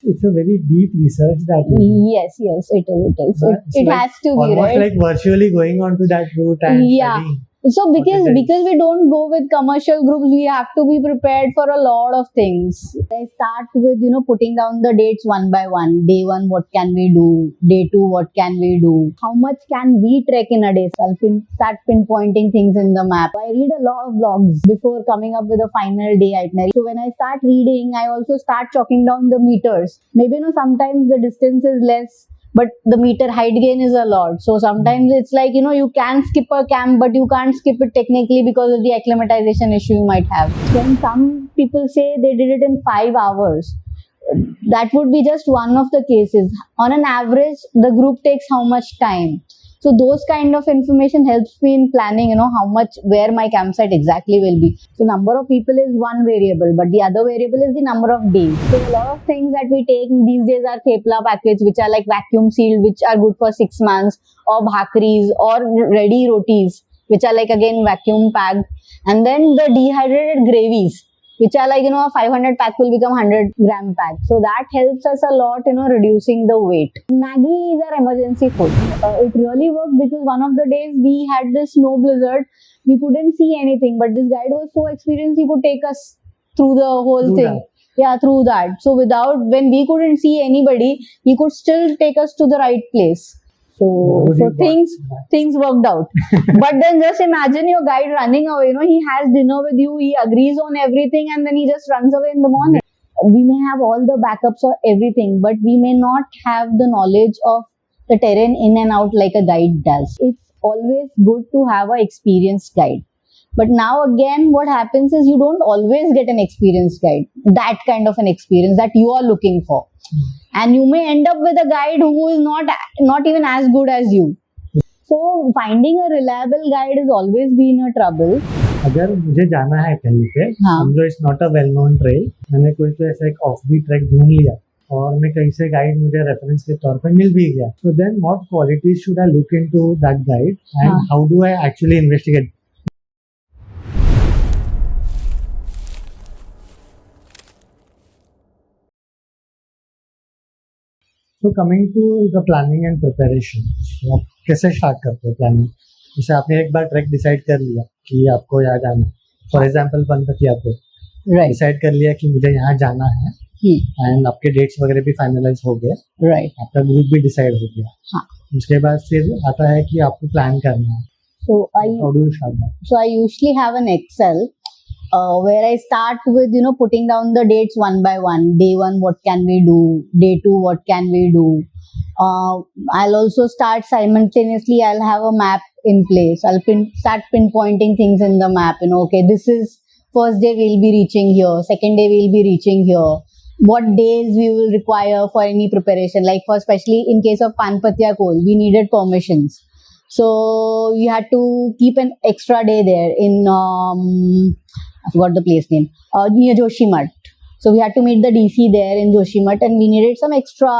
It's a very deep research that you do. Yes, it is. It's It like has to be, almost right? like virtually going on to that route and Yeah. studying. So what it because is. we don't go with commercial groups, we have to be prepared for a lot of things. I start with putting down the dates one by one. Day one, what can we do? Day two, what can we do? How much can we trek in a day? So I'll start pinpointing things in the map. I read a lot of blogs before coming up with a final day itinerary. So when I start reading, I also start chalking down the meters. Maybe sometimes the distance is less, but the meter height gain is a lot. So sometimes it's like you can skip a camp, but you can't skip it technically because of the acclimatization issue you might have. When some people say they did it in 5 hours, that would be just one of the cases. On an average, the group takes how much time? So those kind of information helps me in planning, where my campsite exactly will be. So number of people is one variable, but the other variable is the number of days. So a lot of things that we take these days are thepla packets, which are like vacuum sealed, which are good for 6 months, or bhakris, or ready rotis, which are like again vacuum packed. And then the dehydrated gravies, which are like a 500 pack will become 100-gram pack. So that helps us a lot, reducing the weight. Maggie is our emergency food. It really worked because one of the days we had this snow blizzard. We couldn't see anything, but this guide was so experienced, he could take us through the whole thing. That. Yeah, through that. So when we couldn't see anybody, he could still take us to the right place. So things worked out. But then just imagine your guide running away. He has dinner with you, he agrees on everything, and then he just runs away in the morning. We may have all the backups or everything, but we may not have the knowledge of the terrain in and out like a guide does. It's always good to have an experienced guide. But now again, what happens is you don't always get an experienced guide, that kind of an experience that you are looking for. And you may end up with a guide who is not even as good as you. So finding a reliable guide has always been a trouble. अगर मुझे जाना है कहीं पे, समझो it's not a well known trail, मैंने कोई तो ऐसा एक ऑफ बीट ट्रैक ढूंढ लिया और मैं कहीं से गाइड मुझे रेफरेंस के तौर पर मिल भी गया, so then what qualities should I look into that guide and how do I actually investigate? So coming to the planning and preparation, so आप कैसे स्टार्ट करते हो प्लानिंग? जैसे आपने एक बार ट्रैक डिसाइड कर लिया कि आपको यहाँ जाना है, फॉर एग्जाम्पल पनपतिया को डिसाइड कर लिया कि मुझे यहाँ जाना है, एंड आपके डेट्स वगैरह भी फाइनलाइज हो गए, आपका ग्रुप भी डिसाइड हो गया, उसके बाद फिर आता है कि आपको प्लान करना है. How do you start that? So I usually have an Excel where I start with putting down the dates one by one. Day one, what can we do? Day two, what can we do? I'll also start simultaneously. I'll have a map in place. I'll start pinpointing things in the map. Okay, this is first day we'll be reaching here. Second day we'll be reaching here. What days we will require for any preparation? Like for especially in case of Panpatya Kol, we needed permissions. So we had to keep an extra day there in I forgot the place name, near Joshimath. So we had to meet the DC there in Joshimath, and we needed some extra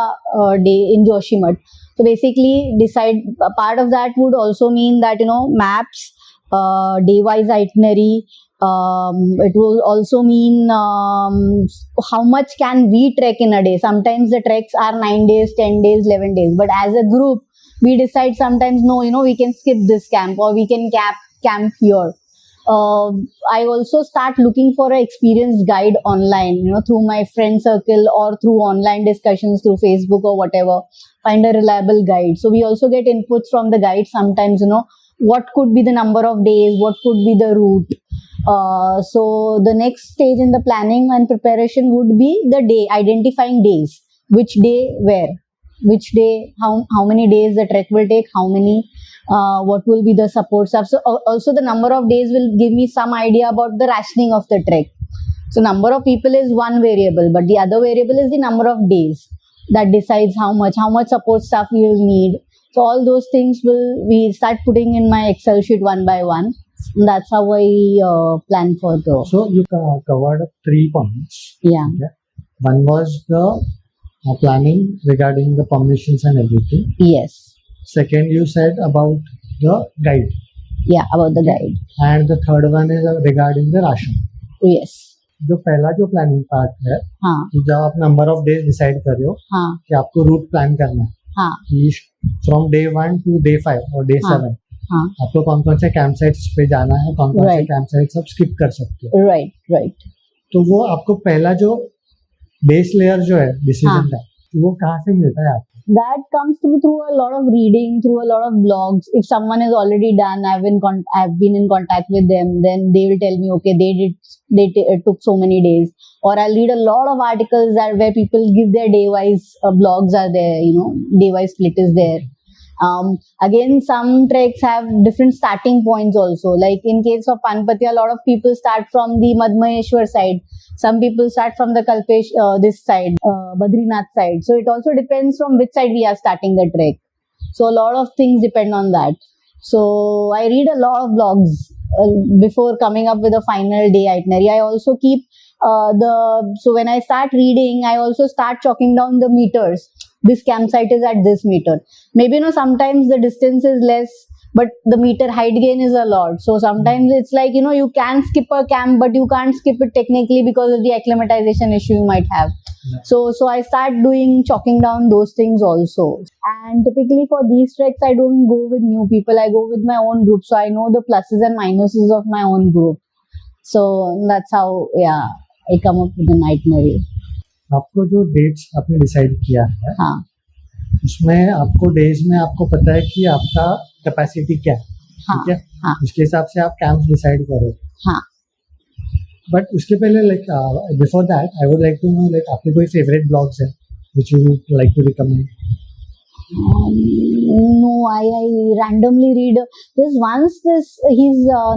day in Joshimath. So basically, a part of that would also mean that maps, day-wise itinerary. It will also mean how much can we trek in a day. Sometimes the treks are 9 days, 10 days, 11 days. But as a group, we decide sometimes no, we can skip this camp or we can camp here. I also start looking for an experienced guide online, through my friend circle or through online discussions through Facebook or whatever. Find a reliable guide. So we also get inputs from the guide sometimes, what could be the number of days, what could be the route. So the next stage in the planning and preparation would be the day, identifying days, which day where, which day, how many days the trek will take, how many, what will be the support stuff. So also the number of days will give me some idea about the rationing of the trek. So number of people is one variable, but the other variable is the number of days that decides how much support staff we will need. So all those things we start putting in my Excel sheet one by one. And that's how I plan for the. So you covered 3 points. Yeah. Okay. One was the planning regarding the permissions and everything. Yes. Second, you said about the guide. Yeah, about the guide. And the third one is regarding the ration. Yes. जो पहला जो planning part है हाँ कि जब आप number of days decide कर रहे हो हाँ कि आपको रूट प्लान करना है हाँ कि फ्रॉम डे 1 टू डे 5 और डे हाँ 7 हाँ आपको कौन कौन से कैंप साइट्स पे जाना है, कौन कौन से Right. कैंप साइट्स आप स्किप कर सकते हो। राइट तो वो आपको पहला जो बेस लेयर जो है डिसीजन का, वो कहाँ से मिलता है आपको? that comes through a lot of reading, through a lot of blogs. If someone has already done, I've been in contact with them, then they will tell me, okay, it took so many days. Or I'll read a lot of articles where people give their day-wise blogs are there, day-wise split is there. Again, some treks have different starting points also. Like in case of Panpati, a lot of people start from the Madhmayeshwar side. Some people start from the Kalpesh, this side, Badrinath side. So it also depends from which side we are starting the trek. So a lot of things depend on that. So I read a lot of blogs before coming up with a final day itinerary. I also keep so when I start reading, I also start chalking down the meters. This campsite is at this meter. Maybe sometimes the distance is less, but the meter height gain is a lot. So sometimes it's like you can skip a camp, but you can't skip it technically because of the acclimatization issue you might have. Yeah. So I start chalking down those things also. And typically for these treks, I don't go with new people. I go with my own group, so I know the pluses and minuses of my own group. So that's how I come up with an itinerary. आपको जो dates आपने decide किया है, हाँ उसमें आपको days में आपको पता है कि आपका कैपेसिटी क्या है, हाँ ठीक है? हाँ उसके हिसाब से आप कैंप्स डिसाइड करो। हाँ बट उसके पहले before that I would like to know आपके कोई फेवरेट ब्लॉग्स है which you would like to recommend? No, I randomly read. He's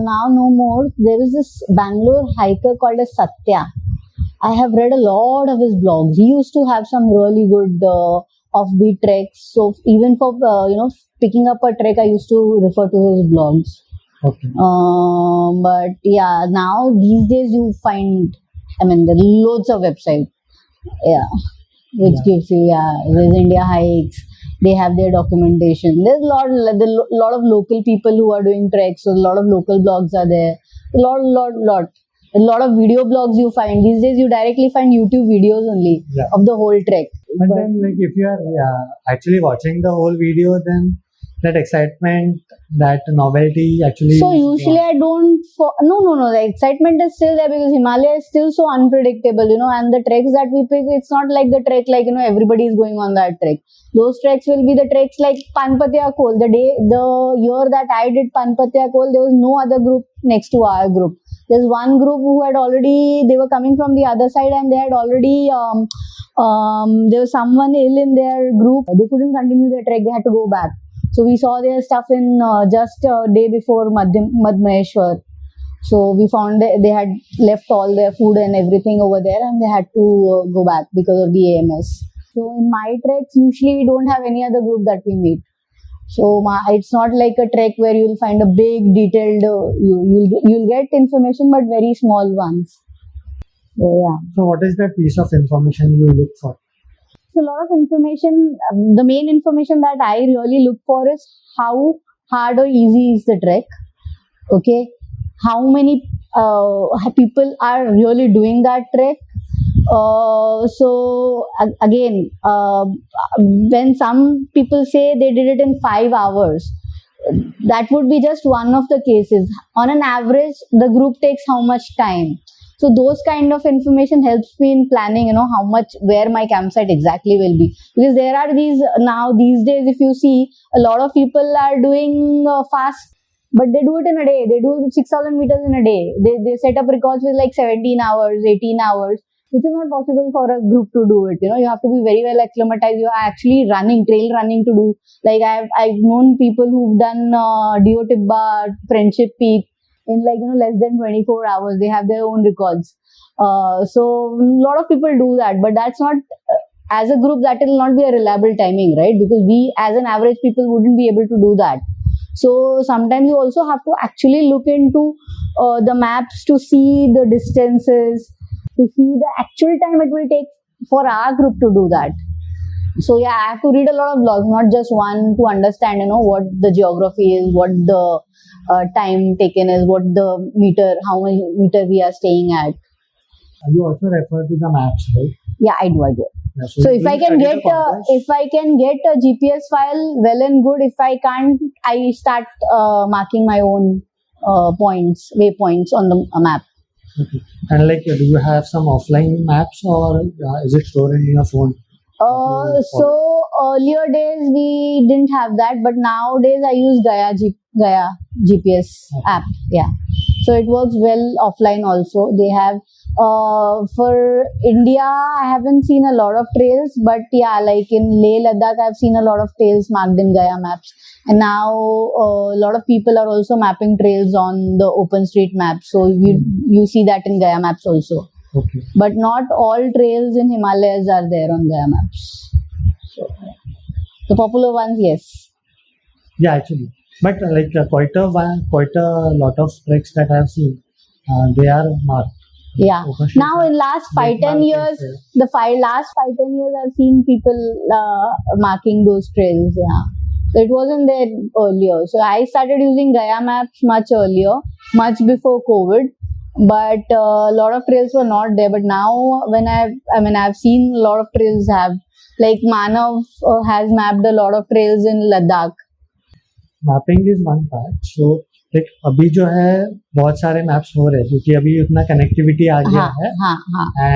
now no more. There was this Bangalore hiker called as Satya. I have read a lot of his blogs. He used to have some really good offbeat treks. So even for picking up a trek, I used to refer to his blogs. Okay. But yeah, now these days you find, there are loads of websites. Yeah, which gives you there's India Hikes. They have their documentation. There's a lot of local people who are doing treks. So a lot of local blogs are there. A lot of video blogs you find. These days you directly find YouTube videos only of the whole trek. But then if you are actually watching the whole video, then that excitement, that novelty actually... So usually I don't... No. The excitement is still there because Himalaya is still so unpredictable, and the treks that we pick, it's not like the trek everybody is going on that trek. Those treks will be the treks like Panpatiya Kol. The year that I did Panpatiya Kol, there was no other group next to our group. There's one group who had already, they were coming from the other side and they had already, there was someone ill in their group. They couldn't continue their trek, they had to go back. So we saw their stuff in just a day before Madhmayeshwar. So we found they had left all their food and everything over there and they had to go back because of the AMS. So in my treks, usually we don't have any other group that we meet. So it's not like a trek where you'll find a big detailed, you'll get information but very small ones. So yeah. So what is that piece of information you look for? So a lot of information, the main information that I really look for is how hard or easy is the trek. Okay. How many people are really doing that trek. So again, when some people say they did it in 5 hours, that would be just one of the cases. On an average, the group takes how much time. So those kind of information helps me in planning, where my campsite exactly will be. Because there are these days, if you see, a lot of people are doing fast, but they do it in a day. They do 6,000 meters in a day. They set up records with like 17 hours, 18 hours, which is not possible for a group to do it. You have to be very well acclimatized. You are actually trail running to do. Like I've known people who've done Dio Tibba, Friendship Peak in less than 24 hours. They have their own records. So a lot of people do that, but that's not, as a group, that will not be a reliable timing, right? Because we as an average people wouldn't be able to do that. So sometimes you also have to actually look into the maps to see the distances, to see the actual time it will take for our group to do that. So yeah, I have to read a lot of blogs, not just one, to understand, what the geography is, what the time taken is, what the how many meter we are staying at. You also refer to the maps, right? Yeah, I do. Yeah, So if do I you can study get the compass? a GPS file, well and good. If I can't, I start marking my own waypoints on the map. Okay. And like, do you have some offline maps, or is it stored in your phone? So earlier days we didn't have that, but nowadays I use Gaia GPS app. Yeah, so it works well offline also. They have for India, I haven't seen a lot of trails, but yeah, like in Leh Ladakh, I've seen a lot of trails marked in Gaia maps, and now a lot of people are also mapping trails on the OpenStreetMap. So you see that in Gaia maps also. Okay. But not all trails in Himalayas are there on Gaia maps. So, the popular ones, yes. Yeah, actually, but quite a lot of treks that I have seen, they are marked. Yeah. OpenStreetMap, Now in last they 5-10 mark years, it, last 5-10 years, I've seen people marking those trails. Yeah. So it wasn't there earlier. So I started using Gaia maps much earlier, much before COVID. But a lot of trails were not there. But now when I've seen a lot of trails have, like Manav has mapped a lot of trails in Ladakh. Mapping is one part so like अभी जो है बहुत सारे maps हो रहे हैं क्योंकि अभी उतना कनेक्टिविटी आ गया है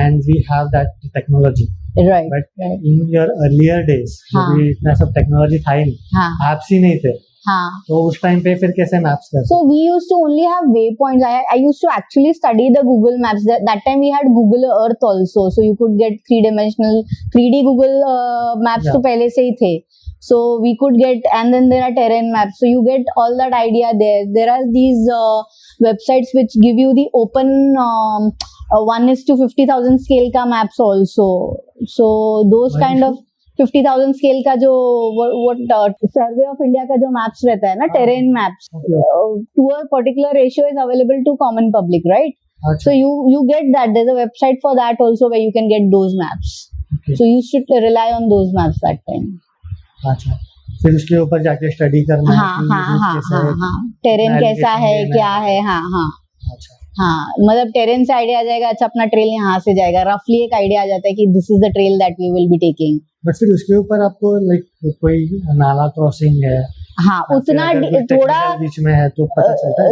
and we have that technology Right. But in your earlier days अभी इतना सब टेक्नोलॉजी था ही नहीं एप्स ही नहीं थे तो उस टाइम पे फिर कैसे मैप्स करते So we used to only have waypoints. I used to actually study the Google Maps. That time we had Google Earth also, so you could get 3D Google maps. तो पहले से ही थे. So we could get, and then there are terrain maps. So you get all that idea there. There are these websites which give you the open 1:50,000 scale का maps also. So those kind of 50,000 scale का जो survey of India का जो maps रहता है ना terrain maps to a particular ratio is available to common public right so you get that there is a website for that also where you can get those maps so you should rely on those maps that time अच्छा फिर उसके ऊपर जाके study करना terrain कैसा है क्या है मतलब टेरेन से आइडिया आ जाएगा अच्छा अपना ट्रेल यहाँ से जाएगा रफली एक आइडिया आ जाता है कि this is the trail that we will be taking but फिर उसके ऊपर आपको लाइक कोई नाला क्रॉसिंग है उतना थोड़ा बीच में है तो पता चलता है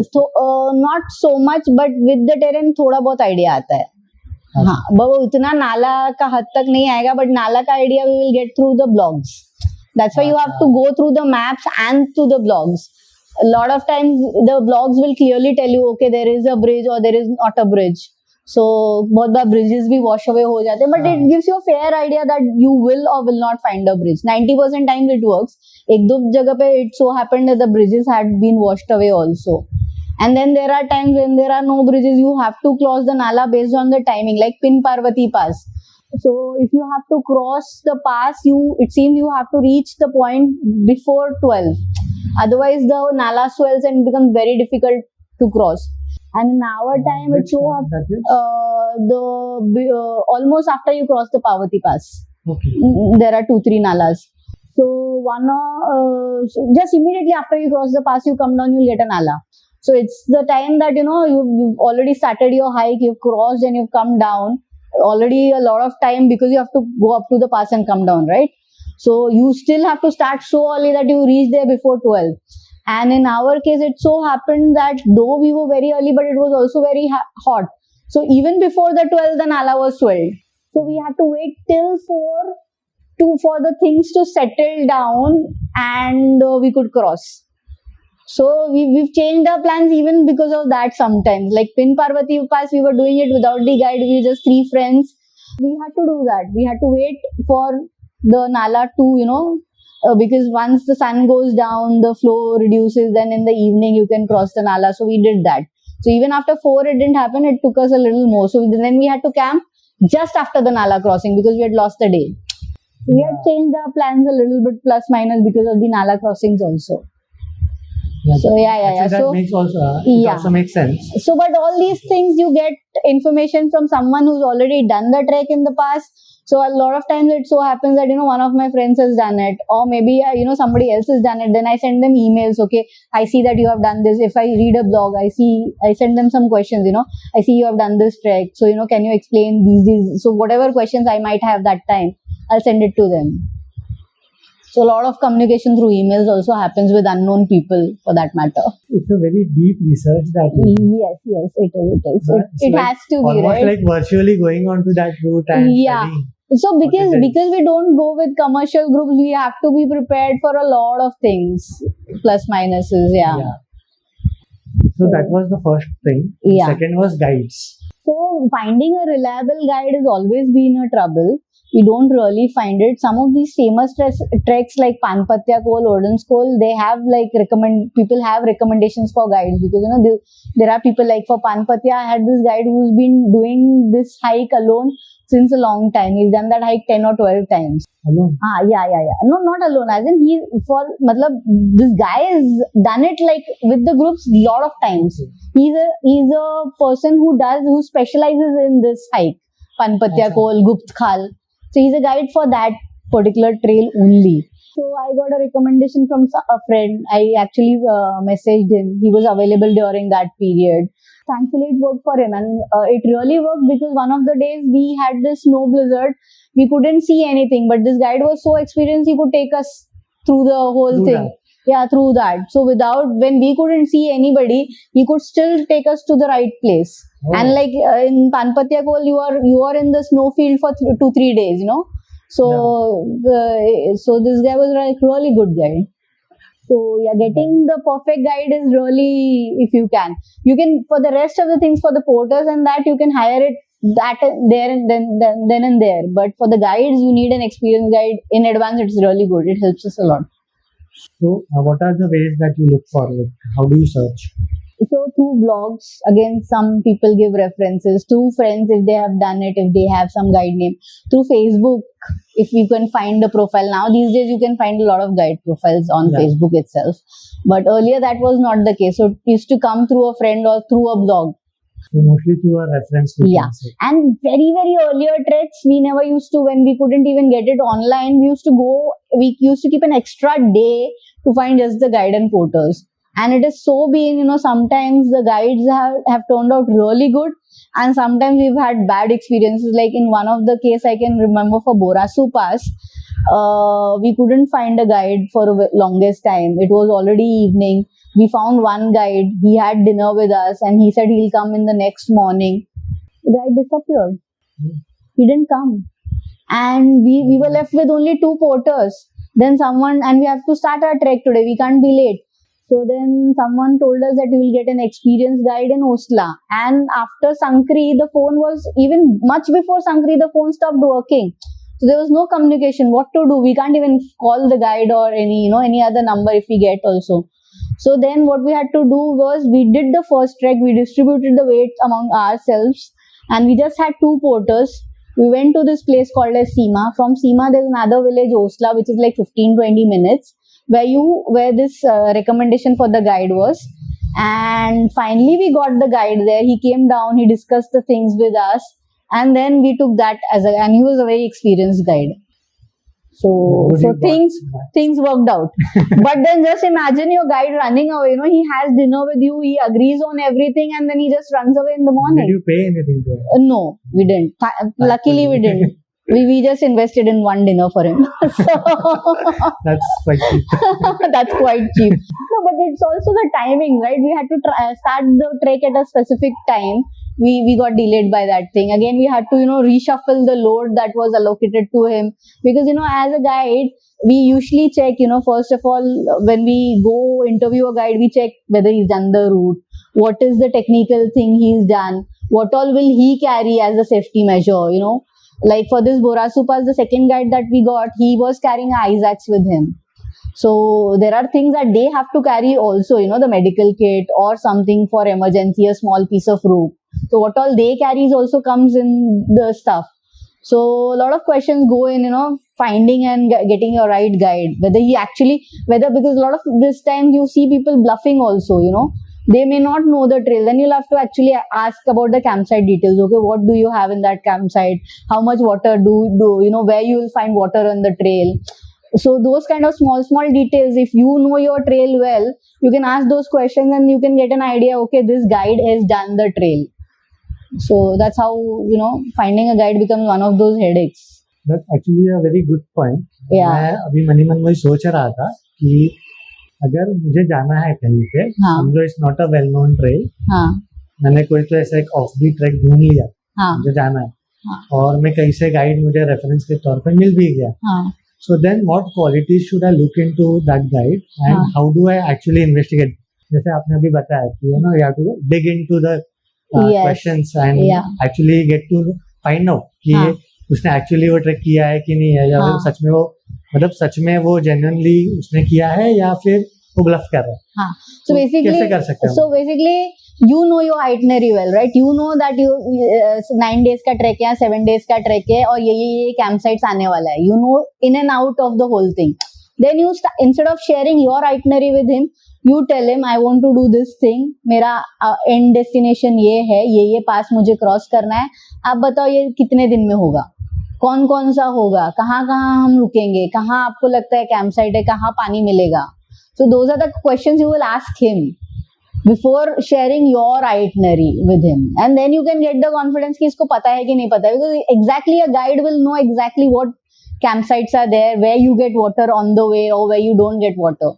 not so much but with the terrain थोड़ा बहुत आइडिया आता है वो उतना नाला का हद तक नहीं आएगा बट नाला का idea we will get through the blogs that's why you have to go through the maps and through the blogs a lot of times the blogs will clearly tell you okay there is a bridge or there is not a bridge so बहुत बार bridges भी wash away हो जाते हैं but it gives you a fair idea that you will or will not find a bridge 90% times it works एक दो जगह पे it so happened that the bridges had been washed away also and then there are times when there are no bridges you have to cross the nala based on the timing like Pin Parvati Pass so if you have to cross the pass it seems you have to reach the point before 12 otherwise the nala swells and becomes very difficult to cross and in our time it's so almost after you cross the Parvati Pass there are 2-3 nalas so one just immediately after you cross the pass you come down you'll get a nala so it's the time that you've already started your hike you've crossed and you've come down already a lot of time because you have to go up to the pass and come down right so you still have to start so early that you reach there before 12 and in our case it so happened that though we were very early but it was also very hot so even before the 12 the nala was swelled so we had to wait till 4 for the things to settle down and we could cross so we've changed our plans even because of that sometimes like Pin Parvati Pass we were doing it without the guide we were just 3 friends we had to do that we had to wait for the nala to because once the sun goes down the flow reduces then in the evening you can cross the nala so we did that so even after 4 it didn't happen it took us a little more so then we had to camp just after the nala crossing because we had lost the day we had changed our plans a little bit plus minus because of the nala crossings also so yeah that so makes it also makes sense so but all these things you get information from someone who's already done the trek in the past So a lot of times it so happens that one of my friends has done it, or maybe somebody else has done it. Then I send them emails. Okay, I see that you have done this. If I read a blog, I send them some questions. I see you have done this trek. So can you explain these? So whatever questions I might have that time, I'll send it to them. So a lot of communication through emails also happens with unknown people, for that matter. It's a very deep research that you do. Yes, it is. It's It like has to be, almost right? like virtually going on to that route and studying. So what it is. because we don't go with commercial groups, we have to be prepared for a lot of things, plus minuses. Yeah. So that was the first thing. Yeah. Second was guides. So finding a reliable guide has always been a trouble. We don't really find it. Some of these famous treks like Panpatya Col, Odin's Col, they have people have recommendations for guides, because there are people like for Panpatya, I had this guide who's been doing this hike alone since a long time. He's done that hike 10 or 12 times. Alone? Yeah. No, not alone. As in this guy has done it like with the groups a lot of times. He's a person who specializes in this hike, Panpatya Col, Guptkhal. So he's a guide for that particular trail only. So I got a recommendation from a friend. I actually messaged him. He was available during that period. Thankfully, it worked for him, and it really worked, because one of the days we had this snow blizzard. We couldn't see anything, but this guide was so experienced, he could take us through the whole thing. Yeah, through that. So when we couldn't see anybody, he could still take us to the right place. Oh. And like in Panpatya Col, you are in the snowfield for 2-3 days, So so this guy was like really good guide. So yeah, getting the perfect guide is really, if you can for the rest of the things, for the porters and that, you can hire it that there and then and there. But for the guides, you need an experienced guide in advance. It's really good. It helps us a lot. So what are the ways that you look forward? How do you search? So through blogs, again, some people give references. Through friends, if they have done it, if they have some guide name. Through Facebook, if you can find a profile. Now these days you can find a lot of guide profiles on Facebook itself. But earlier that was not the case. So it used to come through a friend or through a blog. So mostly through a reference. And very, very earlier treks, we never used to, when we couldn't even get it online, we used to keep an extra day to find just the guide and porters. And it is so been, sometimes the guides have turned out really good, and sometimes we've had bad experiences. Like in one of the case I can remember for Borasu Pass, we couldn't find a guide for the longest time. It was already evening. We found one guide. He had dinner with us and he said he'll come in the next morning. The guide disappeared. He didn't come. And we were left with only 2 porters. Then and we have to start our trek today. We can't be late. So then someone told us that you will get an experienced guide in Osla. And after Sankri, the phone was, even much before Sankri, the phone stopped working. So there was no communication. What to do? We can't even call the guide or any other number if we get also. So then what we had to do was, we did the first trek. We distributed the weights among ourselves. And we just had 2 porters. We went to this place called as Seema. From Seema, there's another village, Osla, which is like 15-20 minutes. Where this recommendation for the guide was. And finally we got the guide there. He came down, he discussed the things with us, and then we took that and he was a very experienced guide. So things worked out. But then just imagine your guide running away. He has dinner with you, he agrees on everything, and then he just runs away in the morning. Did you pay anything there? No, we didn't. Luckily we didn't. We just invested in one dinner for him. That's quite cheap. That's quite cheap. No, but it's also the timing, right? We had to start the trek at a specific time. We got delayed by that thing. Again, we had to, reshuffle the load that was allocated to him. Because, as a guide, we usually check, first of all, when we go interview a guide, we check whether he's done the route. What is the technical thing he's done? What all will he carry as a safety measure, Like for this Borasu Pass, the second guide that we got, he was carrying an ice axe with him. So there are things that they have to carry also, the medical kit or something for emergency, a small piece of rope. So what all they carry also comes in the stuff. So a lot of questions go in, finding and getting a right guide. Because a lot of this time you see people bluffing also, They may not know the trail. Then you'll have to actually ask about the campsite details. Okay, what do you have in that campsite? How much water do where you will find water on the trail. So those kind of small details, if you know your trail well, you can ask those questions and you can get an idea. Okay, this guide has done the trail. So that's how finding a guide becomes one of those headaches. That's actually a very good point. Yeah. मैं अभी मन ही मन वही सोच रहा था कि अगर मुझे जाना है कहीं पे, हाँ. समझो it's not a well known trail, हाँ. मैंने कोई तो ऐसा एक ऑफ बीट ट्रैक ढूंढ लिया, हाँ. मुझे जाना है, हाँ. और मैं कहीं से गाइड मुझे रेफरेंस के तौर पे मिल भी गया, हाँ. so then what qualities should I look into that guide and हाँ. how do I actually investigate? जैसे आपने अभी बताया कि you have to dig into the Yes. questions and actually get to find out कि हाँ. उसने actually वो ट्रैक किया है कि नहीं है, या हाँ. सच में वो मतलब सच में वो genuinely उसने किया है या फिर वो ब्लफ कर रहा है. हाँ. So basically, कैसे कर सकते हैं? So basically, you know your itinerary well, right? You know that you 9 days का ट्रैक है या 7 days का ट्रैक है और ये campsites आने वाला है. You know in and out of the whole thing. Then you instead of sharing your itinerary with him, you tell him I want to do this thing. मेरा end destination ये है, ये पास मुझे क्रॉस करना है. आप बताओ ये कितने दिन में होगा, कौन कौन सा होगा, कहाँ कहाँ हम रुकेंगे, कहाँ आपको लगता है कैंप साइट है, कहाँ पानी मिलेगा. So those are the questions you will ask him before sharing your itinerary with him, and then you can get the confidence कि इसको पता है कि नहीं पता है, because exactly a guide will know exactly what campsites are there, where you get water on the way or where you don't get water,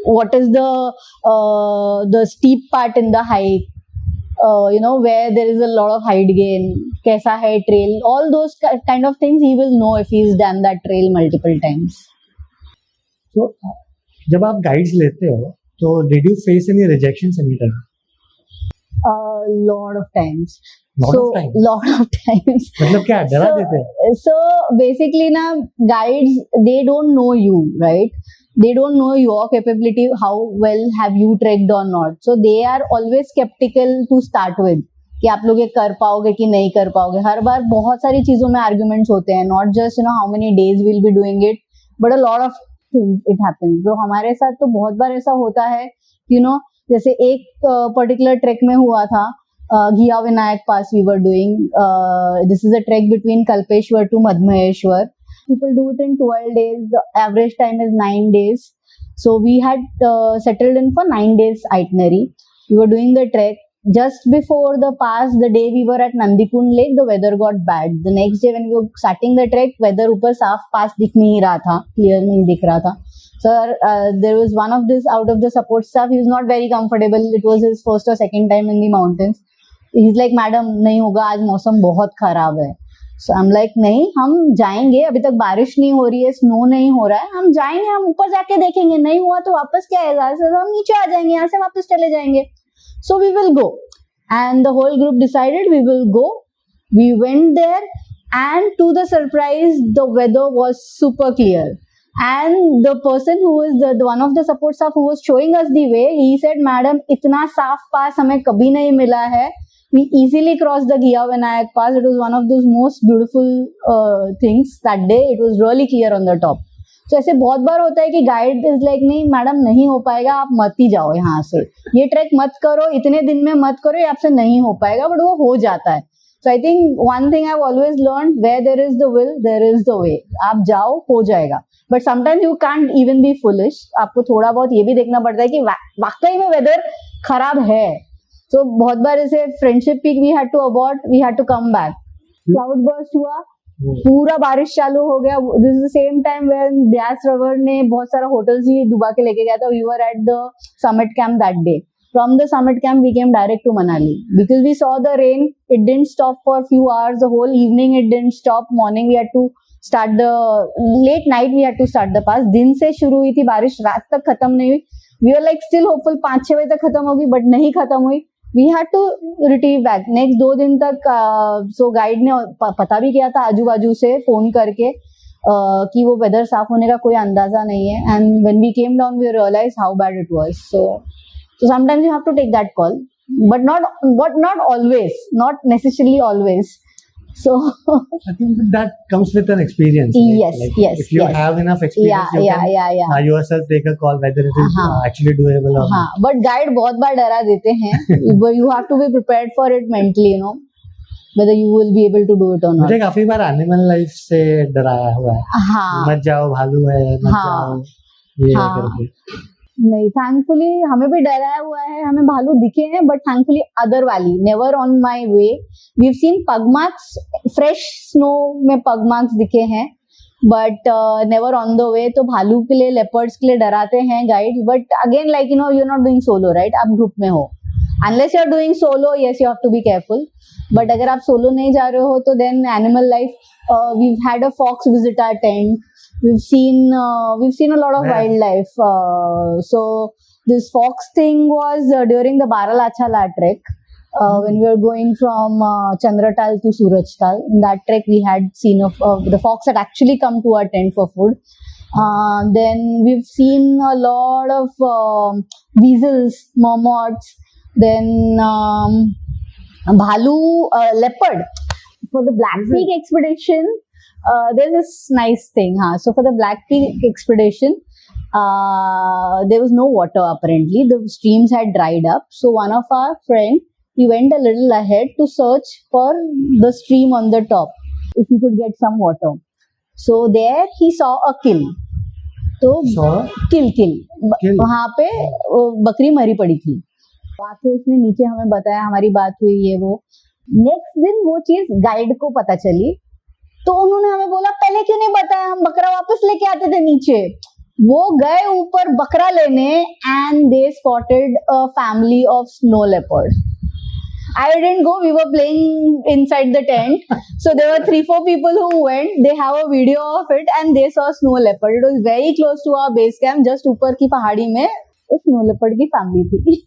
what is the steep part in the hike, where there is a lot of height gain, कैसा है trail, all those kind of things he will know if he's done that trail multiple times. So जब आप guides लेते हो तो did you face any rejections anytime? Lot of times. Lot of times? Lot of times. मतलब क्या डरा देते हैं? So basically ना guides, they don't know you, right? They don't know your capability, how well have you trekked or not. So they are always skeptical to start with कि आप लोग ये कर पाओगे कि नहीं कर पाओगे. हर बार बहुत सारी चीजों में arguments होते हैं, not just how many days we'll be doing it, but a lot of things it happens. तो हमारे साथ तो बहुत बार ऐसा होता है, जैसे एक पर्टिकुलर ट्रैक में हुआ था, घिया विनायक पास we were doing. This is a trek between Kalpeshwar to Madhmaheshwar. People do it in 12 days. The average time is 9 days. So we had settled in for 9 days itinerary. We were doing the trek. Just before the pass, the day we were at Nandikund Lake, the weather got bad. The next day when we were starting the trek, weather ऊपर साफ पास दिख नहीं रहा था, clear नहीं दिख रहा था. So there was one of this out of the support staff. He was not very comfortable. It was his first or second time in the mountains. He's like, madam नहीं होगा, आज मौसम बहुत खराब है. So I'm like, नहीं, हम जाएंगे, अभी तक बारिश नहीं हो रही है, स्नो नहीं हो रहा है, हम जाएंगे, हम ऊपर जाके देखेंगे, नहीं हुआ तो वापस क्या आएगा, हम नीचे आ जाएंगे, यहाँ से वापस चले जाएंगे. So we will go, and the whole group decided we will go. We went there, and to the surprise, the weather was super clear. And the person who is the one of the support staff who was showing us the way, he said, "Madam, इतना साफ पास हमें कभी नहीं मिला है." We easily crossed the Ghiya Vinayak Pass. It was one of those most beautiful things that day. It was really clear on the top. So ऐसे बहुत बार होता है कि गाइड इज लाइक, नहीं मैडम नहीं हो पाएगा, आप मत ही जाओ यहाँ से, ये ट्रैक मत करो, इतने दिन में मत करो, ये आपसे नहीं हो पाएगा, बट वो हो जाता है. So I think one thing I've always learned, where there is the will, there is the way. आप जाओ, हो जाएगा. But sometimes you can't even be foolish. आपको थोड़ा बहुत ये भी देखना पड़ता है कि वाकई में वेदर खराब है. So बहुत बार ऐसे friendship peak we had to abort, we had to come back. Cloud burst हुआ, पूरा बारिश चालू हो गया. This is the same time when Vyas Ravar ने बहुत सारा होटल्स ही डुबा के लेके गया था. We were at the summit camp that day. From the summit camp we came direct to Manali because we saw the rain. It didn't stop for a few hours. The whole evening it didn't stop. Morning we had to start the late night we had to start the pass. दिन से शुरू हुई थी बारिश, रात तक खत्म नहीं हुई. We were like still hopeful 5-6 बजे तक खत्म होगी, but नहीं खत्म हुई. We had to retrieve back. Next 2 दिन तक so guide ने पता भी किया था आजू बाजू से फोन करके कि वो वेदर साफ होने का कोई अंदाजा नहीं है. And when we came down we realized how bad it was. So sometimes you have to take that call, but not always, not necessarily always. So I think that comes with an experience. Right? Yes, Like, yes, if you yes. have enough experience, you can yourself take a call whether it is हाँ. actually doable or हाँ, not. but guide बहुत बार डरा देते हैं. But you have to be prepared for it mentally, you know, whether you will be able to do it or not. मुझे काफी बार animal life से डराया हुआ है. हाँ. मत जाओ, भालू है, मत हाँ. जाओ, ये हाँ. करके. नहीं, थैंकफुली हमें भी डराया हुआ है, हमें भालू दिखे हैं, बट थैंकफुली अदर वाली, never on my way. We have seen pug marks, fresh snow में पग मार्क्स दिखे हैं, but never on the way. तो भालू के लिए, लेपर्ड्स के लिए डराते हैं guide, but again like you know, you are not doing solo, right? आप ग्रुप में हो. Unless you are doing solo, yes you have to be careful, but अगर आप सोलो नहीं जा रहे हो तो then animal life, we have had a fox visit our tent. We've seen a lot of wildlife. So this fox thing was during the Baralachala trek, when we were going from Chandratal to Surajtal. In that trek, we had seen the fox had actually come to our tent for food. Then we've seen a lot of weasels, marmots, then bhalu, leopard. For the Black Peak expedition, there's this nice thing. So for the Black Peak expedition, there was no water apparently. The streams had dried up. So one of our friends, he went a little ahead to search for the stream on the top, if he could get some water. So there he saw a kill. तो किल वहाँ पे बकरी मरी पड़ी थी. आके उसने नीचे हमें बताया, हमारी बात हुई, ये वो. नेक्स्ट दिन वो चीज गाइड को पता चली, तो उन्होंने हमें बोला पहले क्यों नहीं बताया, हम बकरा वापस लेके आते थे नीचे. वो गए ऊपर बकरा लेने, and they spotted a family of snow leopard. I didn't go, we were playing inside the tent. So there were 3-4 people who went, they have a video of it, and they saw snow leopard. It was very close to our base camp, just ऊपर की पहाड़ी में उस snow leopard की family थी.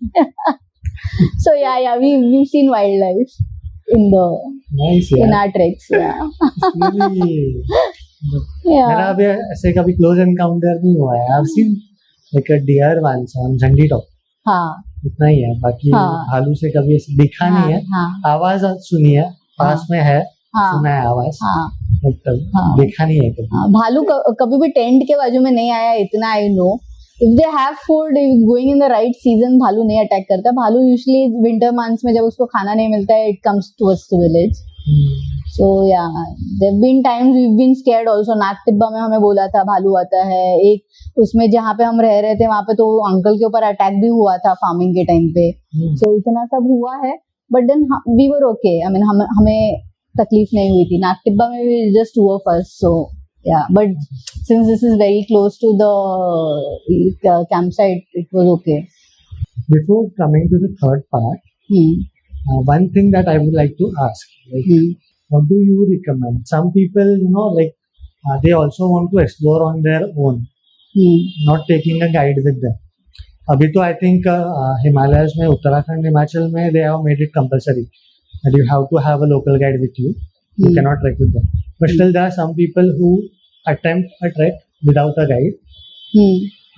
So yeah, we've seen wildlife in our treks. Yeah. मेरा अभी ऐसे कभी क्लोज एनकाउंटर नहीं हुआ है. I've seen like a deer once on झंडी टॉप. हाँ. इतना ही है, बाकी भालू से कभी ऐसे दिखा नहीं है. आवाज सुनी है, पास में है, सुना है आवाज, देखा नहीं है कभी. भालू कभी भी टेंट के बाजू में नहीं आया, इतना I know. If they have food, if going in the right season, भालू नहीं अटैक करता. भालू यूजुअली विंटर मंथ्स में जब उसको खाना नहीं मिलता है, it comes towards the village. So yeah, there've been times we've been scared also. Nag Tibba में हमें बोला था भालू आता है. एक उसमें जहाँ पे हम रह रहे थे वहाँ पे तो अंकल के ऊपर अटैक भी हुआ था फार्मिंग के टाइम पे. So इतना सब हुआ है, but then we were okay. I mean हमें तकलीफ नहीं हुई थी. नाग टिब्बा में just 2 of us. So yeah, but since this is very close to the campsite, it was okay. Before coming to the third part, one thing that I would like to ask, like, what do you recommend? Some people, they also want to explore on their own, not taking a guide with them. Abhi to I think Himalayas mein, Uttarakhand, Himachal mein, they have made it compulsory that you have to have a local guide with you. You cannot trek with them. But still there are some people who attempt a trek without a guide.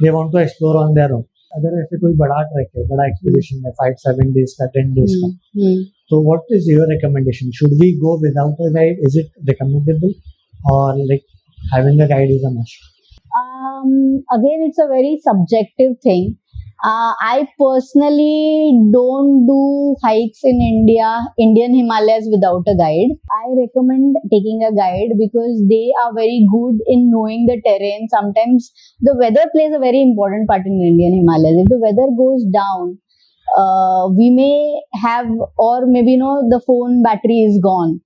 They want to explore on their own. अगर ऐसे कोई बड़ा track है, बड़ा expedition है, 5-7 days का, 10 days का, तो what is your recommendation? Should we go without a guide? Is it recommendable, or like having a guide is a must? Again, it's a very subjective thing. I personally don't do hikes in Indian Himalayas without a guide. I recommend taking a guide because they are very good in knowing the terrain. Sometimes the weather plays a very important part in Indian Himalayas. If the weather goes down, we may have, or maybe the phone battery is gone.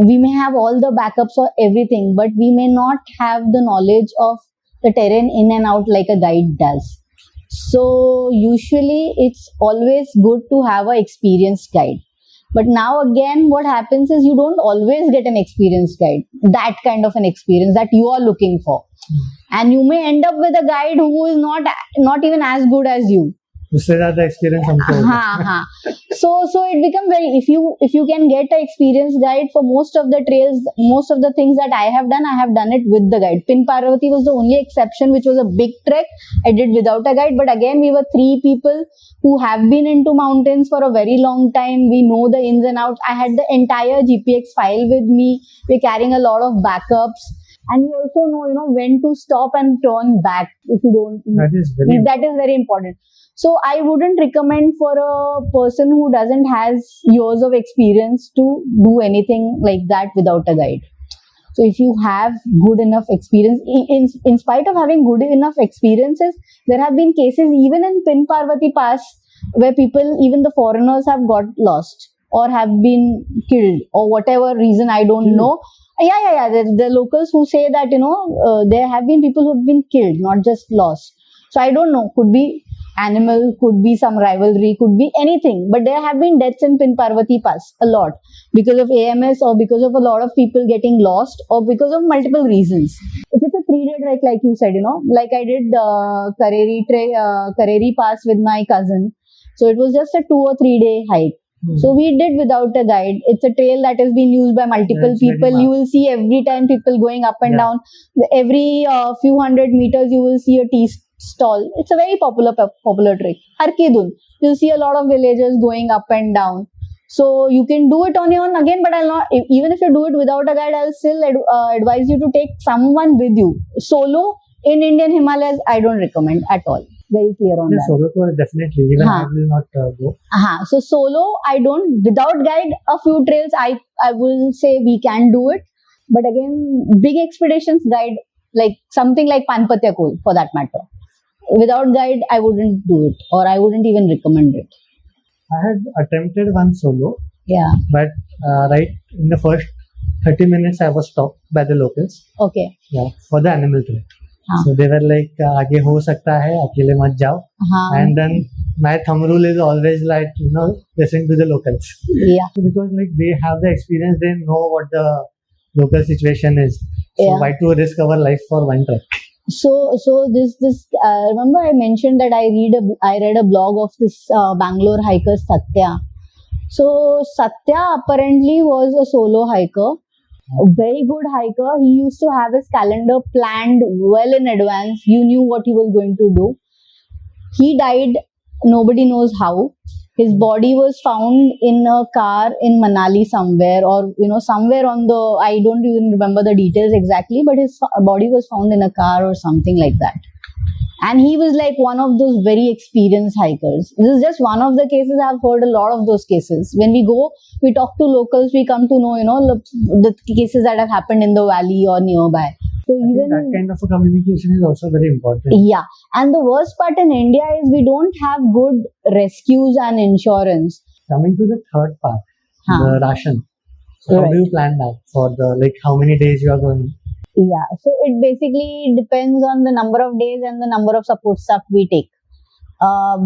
We may have all the backups or everything, but we may not have the knowledge of the terrain in and out like a guide does. So usually it's always good to have an experienced guide. But now again, what happens is you don't always get an experienced guide, that kind of an experience that you are looking for. And you may end up with a guide who is not even as good as you. उससे ज़्यादा experience हमको होगा. so it become very, if you can get an experienced guide for most of the trails, most of the things that I have done it with the guide. Pin Parvati was the only exception, which was a big trek. I did without a guide, but again we were 3 people who have been into mountains for a very long time. We know the ins and outs. I had the entire GPX file with me. We're carrying a lot of backups, and we also know when to stop and turn back if you don't. That is very important. So I wouldn't recommend for a person who doesn't has years of experience to do anything like that without a guide. So if you have good enough experience, in spite of having good enough experiences, there have been cases even in Pin Parvati Pass where people, even the foreigners, have got lost or have been killed or whatever reason, I don't know. Yeah. The locals who say that, there have been people who have been killed, not just lost. So I don't know, could be animal, could be some rivalry, could be anything. But there have been deaths in Pin Parvati Pass a lot because of AMS or because of a lot of people getting lost or because of multiple reasons. If it's a 3-day trek, like you said, like I did Kareri Pass with my cousin. So it was just a 2 or 3 day hike. So we did without a guide. It's a trail that has been used by multiple people. You will see every time people going up and down. Every few hundred meters, you will see a tea stall. It's a very popular trek. Harkidun. You'll see a lot of villagers going up and down. So you can do it on your own again, but I'll not, even if you do it without a guide, I'll still advise you to take someone with you. Solo in Indian Himalayas, I don't recommend at all. Very clear on that. Solo tour, definitely. Even I will not go. So solo, I don't. Without guide, a few trails, I will say we can do it. But again, big expeditions, guide, like something like Panpatya Kol, for that matter. Without guide, I wouldn't do it, or I wouldn't even recommend it. I had attempted one solo. Yeah. But right in the first 30 minutes, I was stopped by the locals. Okay. Yeah, for the animal trek. So they were like, आगे हो सकता है, अकेले मत जाओ. And then my thumb rule is always like, listen to the locals. Yeah. Because like they have the experience, they know what the local situation is. So why to risk our life for one trek? So this remember I mentioned that I read a blog of this Bangalore hiker Satya. So Satya apparently was a solo hiker. A very good hiker. He used to have his calendar planned well in advance. You knew what he was going to do. He died, nobody knows how. His body was found in a car in Manali somewhere, or somewhere on the, I don't even remember the details exactly, but his body was found in a car or something like that. And he was like one of those very experienced hikers. This is just one of the cases. I've heard a lot of those cases. When we go, we talk to locals, we come to know, the cases that have happened in the valley or nearby. So even that kind of a communication is also very important. Yeah. And the worst part in India is we don't have good rescues and insurance. Coming to the third part, the ration. So how do you plan that for how many days you are going? Yeah, so it basically depends on the number of days and the number of support staff we take.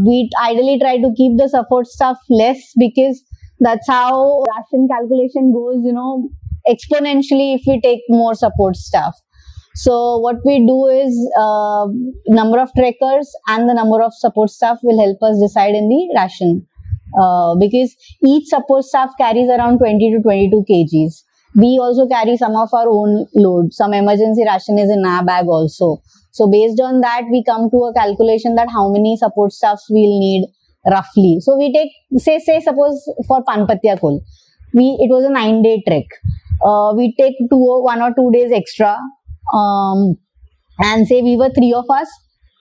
We ideally try to keep the support staff less because that's how ration calculation goes, exponentially if we take more support staff. So what we do is number of trekkers and the number of support staff will help us decide in the ration. Because each support staff carries around 20 to 22 kgs. We also carry some of our own load. Some emergency ration is in our bag also. So based on that, we come to a calculation that how many support staffs we'll need roughly. So we take, say suppose for Panpatya Kol, it was a 9-day trek. We take 1 or 2 days extra. And say we were 3 of us,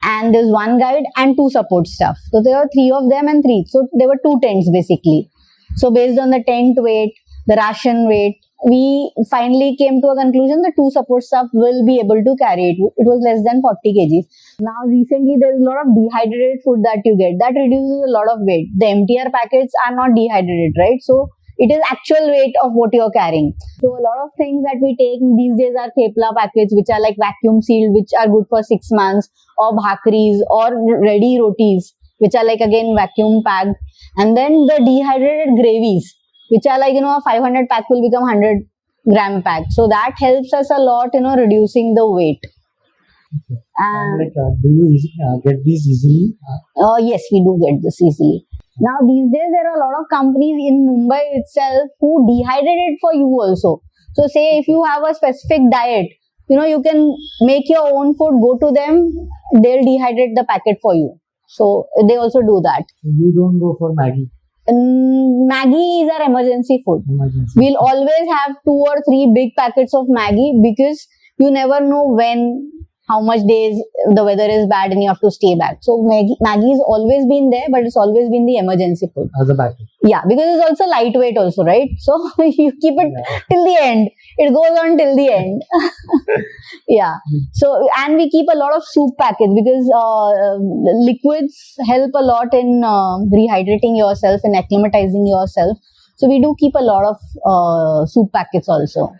and there's 1 guide and 2 support staff. So there were 3 of them and 3. So there were 2 tents basically. So based on the tent weight, the ration weight, we finally came to a conclusion that 2 support staff will be able to carry it. It was less than 40 kgs. Now recently there's a lot of dehydrated food that you get. That reduces a lot of weight. The MTR packets are not dehydrated, right? So it is actual weight of what you're carrying. So a lot of things that we take these days are thepla packets, which are like vacuum sealed, which are good for 6 months, or bhakris, or ready rotis, which are like again vacuum packed. And then the dehydrated gravies, which are like, a 500 pack will become 100 gram pack. So that helps us a lot, reducing the weight. Okay. And do you get these easily? Yes, we do get this easily. Now these days there are a lot of companies in Mumbai itself who dehydrate it for you also. So say if you have a specific diet, you can make your own food, go to them, they'll dehydrate the packet for you. So they also do that. You don't go for Maggie. Maggie is our emergency food. Emergency. We'll always have 2 or 3 big packets of Maggie because you never know when, how much days the weather is bad and you have to stay back. So Maggie has always been there, but it's always been the emergency food. As a backup. Yeah, because it's also lightweight also, right? So you keep it till the end. It goes on till the end. Yeah. So, and we keep a lot of soup packets because liquids help a lot in rehydrating yourself and acclimatizing yourself. So we do keep a lot of soup packets also.